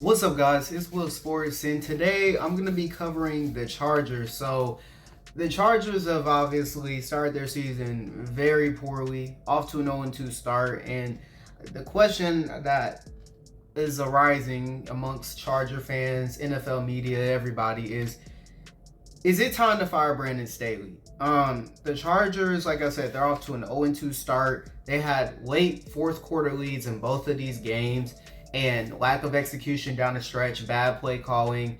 What's up, guys? It's Will Sports, and today I'm going to be covering the Chargers. So, the Chargers have obviously started their season very poorly, off to an 0-2 start. And the question that is arising amongst Charger fans, NFL media, everybody is it time to fire Brandon Staley? The Chargers, like I said, they're off to an 0-2 start. They had late fourth quarter leads in both of these games, and lack of execution down the stretch, bad play calling,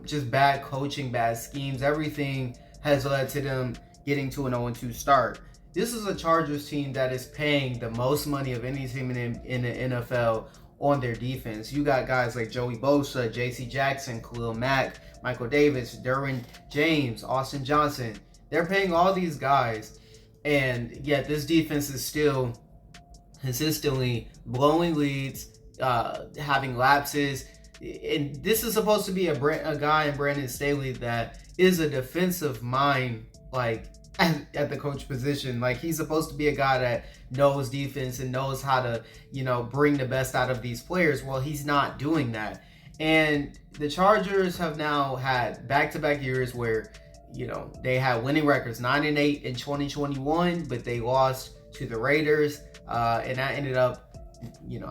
just bad coaching, bad schemes. Everything has led to them getting to an 0-2 start. This is a Chargers team that is paying the most money of any team in the NFL on their defense. You got guys like Joey Bosa, J.C. Jackson, Khalil Mack, Michael Davis, Derwin James, Austin Johnson. They're paying all these guys, and yet this defense is still consistently blowing leads, having lapses. And this is supposed to be a guy in Brandon Staley that is a defensive mind, like at the coach position. Like, he's supposed to be a guy that knows defense and knows how to, bring the best out of these players. Well, he's not doing that. And the Chargers have now had back-to-back years where, they had winning records, 9-8 in 2021, but they lost to the Raiders, and that ended up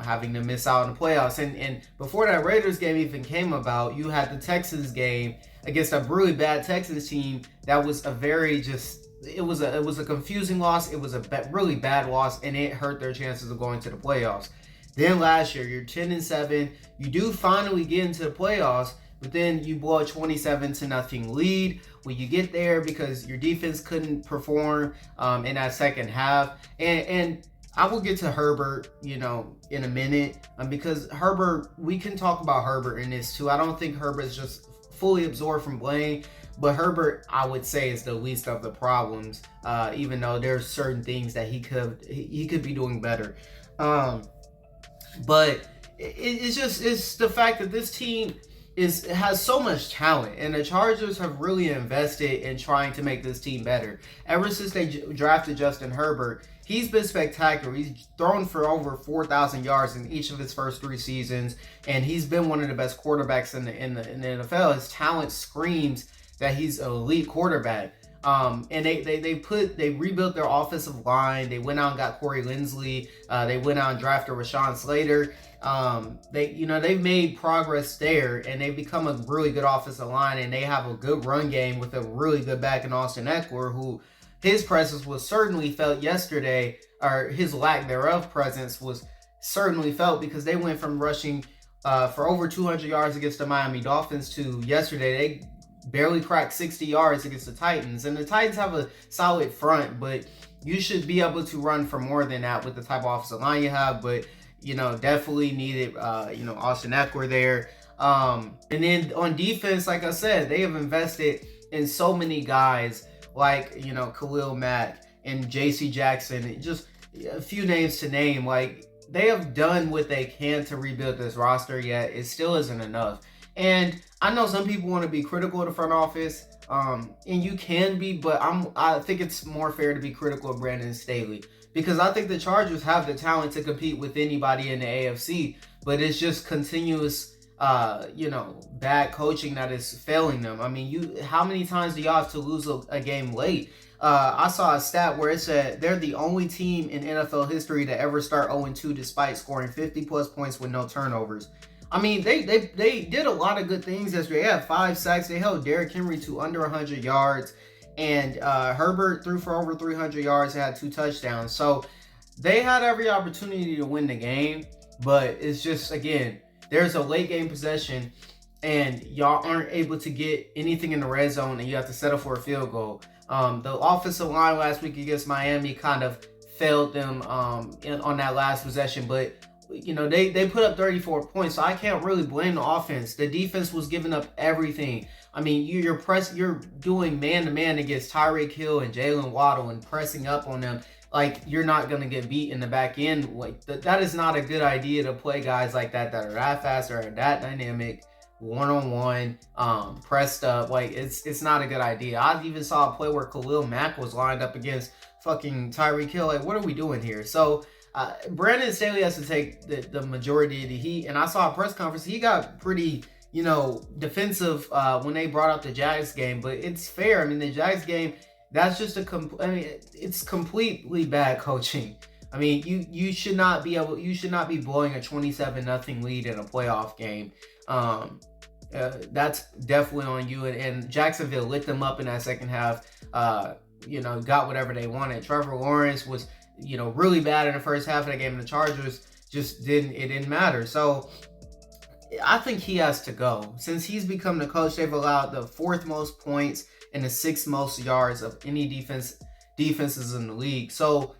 having to miss out on the playoffs. And before that Raiders game even came about, you had the Texans game against a really bad Texans team that was it was a confusing loss. It was a really bad loss, and it hurt their chances of going to the playoffs. Then last year, you're 10-7. You do finally get into the playoffs, but then you blow a 27-0 lead when you get there because your defense couldn't perform in that second half. And I will get to Herbert, in a minute, because Herbert, we can talk about Herbert in this too. I don't think Herbert's just fully absorbed from blame, but Herbert, I would say, is the least of the problems, even though there's certain things that he could be doing better. But it's the fact that this team has so much talent, and the Chargers have really invested in trying to make this team better. Ever since they drafted Justin Herbert, he's been spectacular. He's thrown for over 4,000 yards in each of his first three seasons, and he's been one of the best quarterbacks in the NFL. His talent screams that he's an elite quarterback. And they rebuilt their offensive line. They went out and got Corey Linsley. They went out and drafted Rashawn Slater. They've made progress there, and they've become a really good offensive line, and they have a good run game with a really good back in Austin Eckler, who his presence was certainly felt yesterday, or his lack thereof presence was certainly felt, because they went from rushing for over 200 yards against the Miami Dolphins to yesterday they barely cracked 60 yards against the Titans. And the Titans have a solid front, but you should be able to run for more than that with the type of offensive line you have. But definitely needed Austin Eckler there. And then on defense, like I said, they have invested in so many guys like Khalil Mack and J.C. Jackson, just a few names to name. Like, they have done what they can to rebuild this roster, yet it still isn't enough. And I know some people want to be critical of the front office, and you can be, but I think it's more fair to be critical of Brandon Staley, because I think the Chargers have the talent to compete with anybody in the AFC, but it's just continuous bad coaching that is failing them. I mean, how many times do y'all have to lose a game late? I saw a stat where it said they're the only team in NFL history to ever start 0-2 despite scoring 50 plus points with no turnovers. I mean, they did a lot of good things yesterday. They had 5 sacks. They held Derrick Henry to under 100 yards. And Herbert threw for over 300 yards and had 2 touchdowns. So they had every opportunity to win the game. But it's just, again, there's a late game possession, and y'all aren't able to get anything in the red zone, and you have to settle for a field goal. The offensive line last week against Miami kind of failed them on that last possession. But they put up 34 points, so I can't really blame the offense. The defense was giving up everything. I mean, you're doing man-to-man against Tyreek Hill and Jalen Waddle and pressing up on them. Like, you're not going to get beat in the back end. Like, that is not a good idea to play guys like that are that fast or that dynamic, one-on-one, pressed up. Like, it's not a good idea. I even saw a play where Khalil Mack was lined up against fucking Tyreek Hill. Like, what are we doing here? So Brandon Staley has to take the majority of the heat. And I saw a press conference. He got pretty, defensive when they brought up the Jags game. But it's fair. I mean, the Jags game, that's just it's completely bad coaching. I mean, you should not be blowing a 27-0 lead in a playoff game. That's definitely on you. And Jacksonville lit them up in that second half. Got whatever they wanted. Trevor Lawrence was, really bad in the first half of the game. And the Chargers just didn't matter. So I think he has to go. Since he's become the coach, they've allowed the 4th most points and the 6th most yards of any defenses in the league. So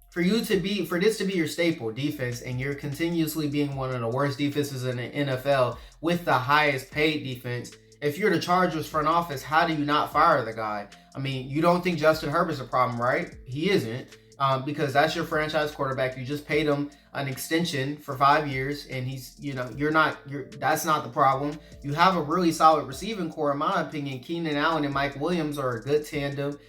for this to be your staple defense, and you're continuously being one of the worst defenses in the NFL with the highest paid defense, if you're the Chargers front office, how do you not fire the guy? I mean, you don't think Justin Herbert's a problem, right? He isn't, because that's your franchise quarterback. You just paid him an extension for 5 years, and he's, that's not the problem. You have a really solid receiving core, in my opinion. Keenan Allen and Mike Williams are a good tandem,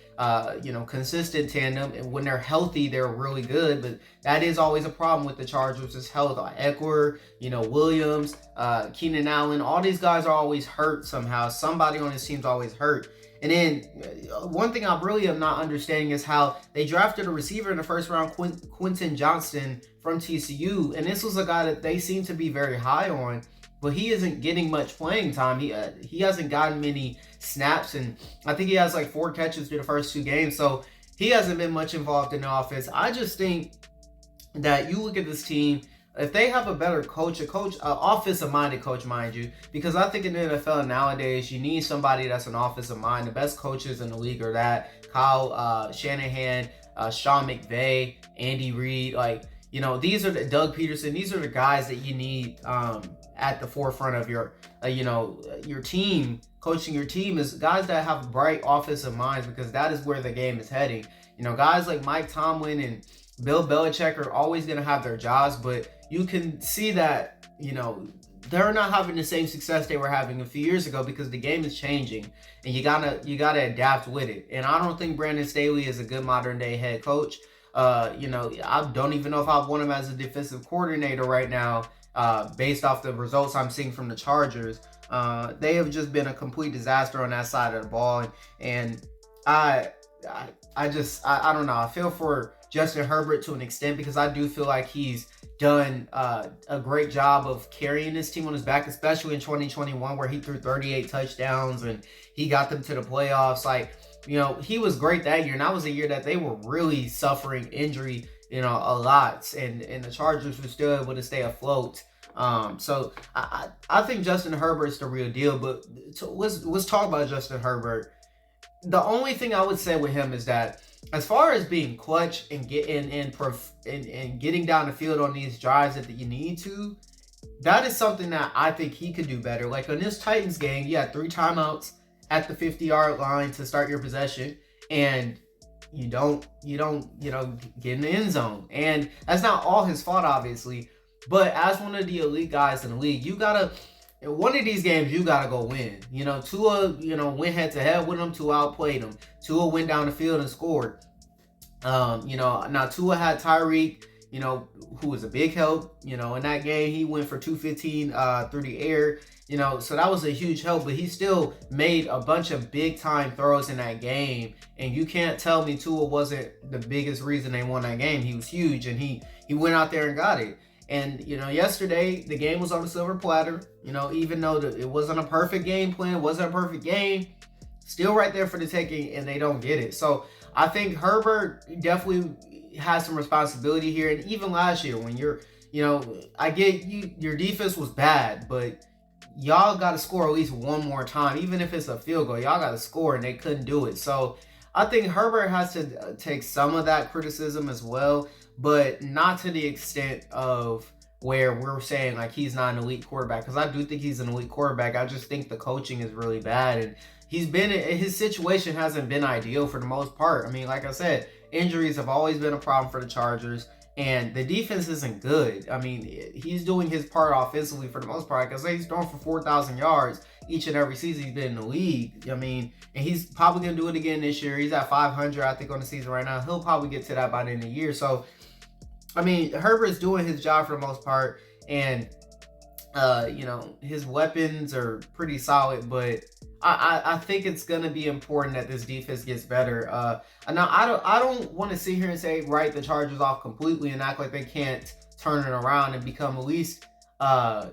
consistent tandem, and when they're healthy, they're really good. But that is always a problem with the Chargers, is health. Eckler, Williams, Keenan Allen, all these guys are always hurt somehow. Somebody on this team's always hurt. And then one thing I really am not understanding is how they drafted a receiver in the first round, Quentin Johnston from TCU. And this was a guy that they seem to be very high on, but he isn't getting much playing time. He hasn't gotten many snaps, and I think he has like 4 catches through the first 2 games. So he hasn't been much involved in the offense. I just think that you look at this team, if they have a better coach, an offensive-minded coach, mind you, because I think in the NFL nowadays, you need somebody that's an offensive mind. The best coaches in the league are that. Kyle Shanahan, Sean McVay, Andy Reid, these are the Doug Peterson. These are the guys that you need at the forefront of your team. Coaching your team is guys that have bright offensive minds, because that is where the game is heading. Guys like Mike Tomlin and Bill Belichick are always going to have their jobs, but you can see that, they're not having the same success they were having a few years ago, because the game is changing and you gotta adapt with it. And I don't think Brandon Staley is a good modern day head coach. I don't even know if I want him as a defensive coordinator right now, based off the results I'm seeing from the Chargers. They have just been a complete disaster on that side of the ball. And I don't know. I feel for Justin Herbert to an extent, because I do feel like he's done a great job of carrying this team on his back, especially in 2021, where he threw 38 touchdowns and he got them to the playoffs. He was great that year, and that was a year that they were really suffering injury, a lot, and the Chargers were still able to stay afloat. So I think Justin Herbert's the real deal. But let's talk about Justin Herbert. The only thing I would say with him is that, as far as being clutch and getting down the field on these drives that you need to, that is something that I think he could do better. Like on this Titans game, you had 3 timeouts at the 50-yard line to start your possession, and you don't get in the end zone. And that's not all his fault, obviously. But as one of the elite guys in the league, in one of these games, you gotta go win. Tua, went head to head with him. Tua outplayed him. Tua went down the field and scored. Now Tua had Tyreek, who was a big help. In that game, he went for 215 through the air. So that was a huge help. But he still made a bunch of big time throws in that game. And you can't tell me Tua wasn't the biggest reason they won that game. He was huge, and he went out there and got it. And, yesterday, the game was on the silver platter. Even though it wasn't a perfect game plan, it wasn't a perfect game, still right there for the taking, and they don't get it. So I think Herbert definitely has some responsibility here. And even last year, when I get your defense was bad, but y'all got to score at least one more time. Even if it's a field goal, y'all got to score, and they couldn't do it. So I think Herbert has to take some of that criticism as well, but not to the extent of where we're saying like he's not an elite quarterback, because I do think he's an elite quarterback. I just think the coaching is really bad, and his situation hasn't been ideal for the most part. I mean, like I said, injuries have always been a problem for the Chargers, and the defense isn't good. I mean, he's doing his part offensively for the most part. Like I say, he's throwing for 4,000 yards each and every season he's been in the league. I mean, and he's probably going to do it again this year. He's at 500, I think, on the season right now. He'll probably get to that by the end of the year. So I mean, Herbert's doing his job for the most part, and you know, his weapons are pretty solid, but I think it's gonna be important that this defense gets better. Now I don't want to sit here and say write the Chargers off completely and act like they can't turn it around and become at least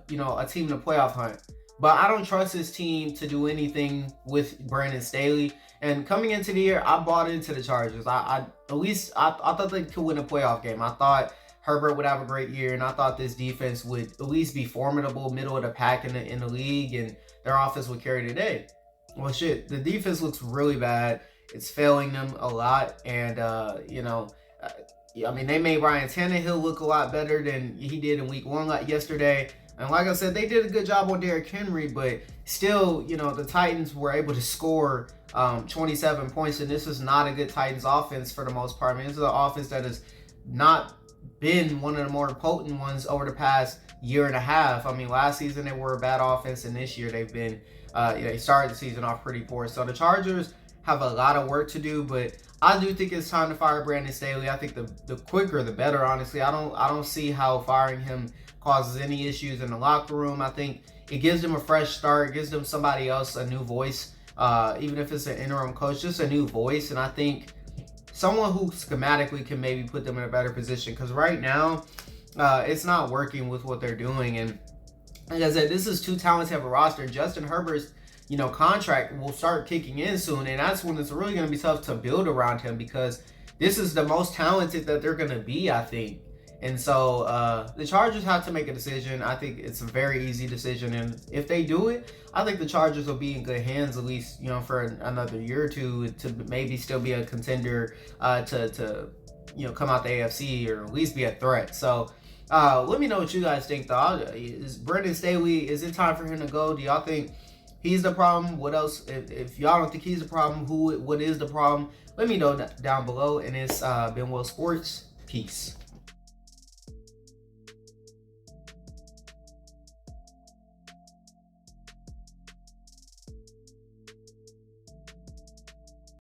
you know, a team in the playoff hunt. But I don't trust this team to do anything with Brandon Staley. And coming into the year, I bought into the Chargers. I at least I thought they could win a playoff game. I thought Herbert would have a great year, and I thought this defense would at least be formidable, middle of the pack in the league, and their offense would carry the day. Well, shit, the defense looks really bad. It's failing them a lot, and you know, I mean, they made Ryan Tannehill look a lot better than he did in Week 1 like yesterday. And like I said, they did a good job on Derrick Henry, but still, you know, the Titans were able to score 27 points, and this is not a good Titans offense for the most part. I mean, this is an offense that has not been one of the more potent ones over the past year and a half. I mean, last season they were a bad offense, and this year they've been, they started the season off pretty poor. So the Chargers have a lot of work to do, but I do think it's time to fire Brandon Staley. I think the quicker the better, honestly. I don't see how firing him causes any issues in the locker room. I think it gives them a fresh start, gives them somebody else, a new voice, even if it's an interim coach, just a new voice. And I think someone who schematically can maybe put them in a better position, because right now it's not working with what they're doing. And like I said, this is too talented of a roster. Justin Herbert's, you know, contract will start kicking in soon, and that's when it's really going to be tough to build around him, because this is the most talented that they're going to be, I think. And so the Chargers have to make a decision. I think it's a very easy decision, and if they do it, I think the Chargers will be in good hands, at least, you know, for another year or two, to maybe still be a contender to you know, come out the AFC, or at least be a threat. So let me know what you guys think, though. Is Brandon Staley, is it time for him to go? Do y'all think he's the problem? What else? If y'all don't think he's the problem, what is the problem? Let me know down below. And it's been Will Sports. Peace.